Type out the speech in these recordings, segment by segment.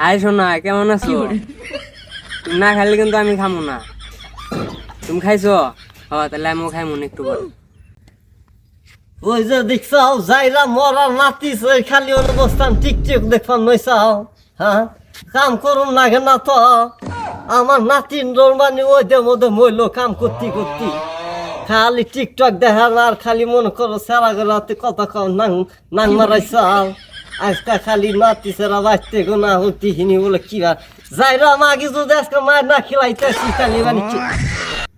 High সোনা, কেমন আছো? তুমি না খাইলে কিন্তু আমি খামো না। তুমি খাইছো? তাহলে আমিও খাইমো না একটু পর। ওই যে দেখছাও যাইরা মরার নাতিস ওই খালি অবস্থান টিকটিক দেখলাম নইছাও। হ্যাঁ, কাম করুন লাগে না তো। আমার নাতিন মানে ওই যে মধ্যে মইলো কাম করতে করতে খালি টিকটক দেখার আর খালি মনে করো সেরা গলাতে কথা কও নাং মারাইছাও। আজকা খালি নাতি সেরা বাঁচতে গো না হতি হিনি বলে কি যাইরা মাগি যদি আজকে মায়ের না খিলাইতেছি খালি মানে কি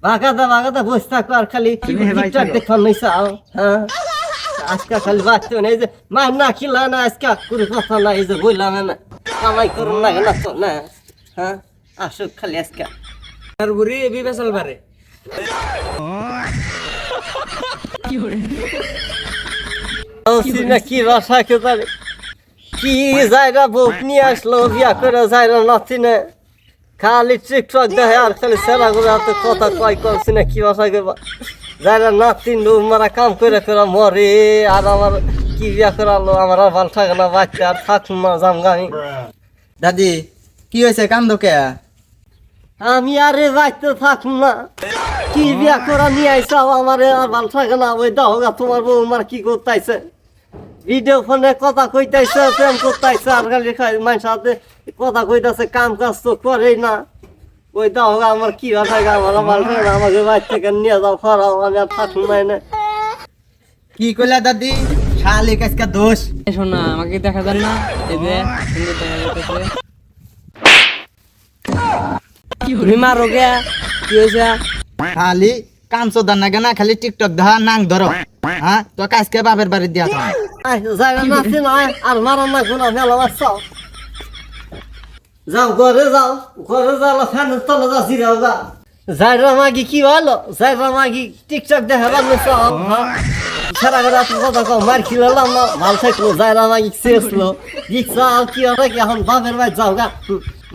বাগাদা বসে থাকো আর খালি টিকটক দেখার নইছাও। হ্যাঁ, আজকা খালি বাঁচতে না এই যে মায়ের না খিলা না আজকা করে কথা না এই যে বললাম না কামাই করুন লাগে না তো না। হ্যাঁ, আসুক খালি আজকা আর বুড়ি এবি বেসাল পারে। কি বাসা কে জানে কি জায়গা বুক নিয়ে আসলো বিয়া করে যাইরা নাতি না খালি টিকটক দেখে আর খালি সেরা করে হাতে কথা কয় করছি না কি বাসা কে যাইরা নাতি মারা কাম করে করে মরে আর আমার কি বিয়া করালো আমার আর ভাল থাকে না বাচ্চা আর থাকুন না জামগামি। দাদি কি হয়েছে কান্দো কে? আমি আরে বাচ্চা থাকুন না কি বিয়া করা নিয়ে আইসাও আমার আর ভাল থাকে না। ওই দাও তোমার বউ আমার কি করতেছে ভিডিও ফোনে কথা কইতেছে প্রেম করতেছে আর খালি মানুষের সাথে কথা কইতেছে কাম কাজ তো করেই না। ওই দাও আমার কি থাকে আমার ভাল থাকে না আমাকে বাচ্চাকে নিয়ে যাও খরাও আমি আর থাকুন না। কি কইলা দাদি? শালি কাজকা দোষ। এই সোনা, আমাকে দেখা যান না? এই যে সুন্দর দেখা যাইতেছে। তুমি মারো কে? কি হয়েছে? খালি কাম চোদার না কেনা খালি টিকটক দেখা নাং ধরো। হ্যাঁ, তো কাজকে বাপের বাড়ি দিয়া থাম। যাইরা নাচি না আর মারা না গুনা মেলা বাচ্চাও যাও ঘরে যাও ফ্যানের তলে যা জিরাও যা যাইরা মাগি কি ভালো যাইরা মাগি টিকটক দেখালাম না সব। সারা বেলা কথা কও মার খিলালাম না ভাল থাকলো যাইরা মাগি শেষলো দিকছা কি হবে কি এখন বাপের বাড়ি যাও গা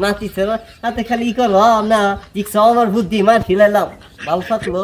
নাতি ছেড়া তাতে খালি ই করো না দিকছা আমার বুদ্ধি মার খিলালাম ভাল থাকলো।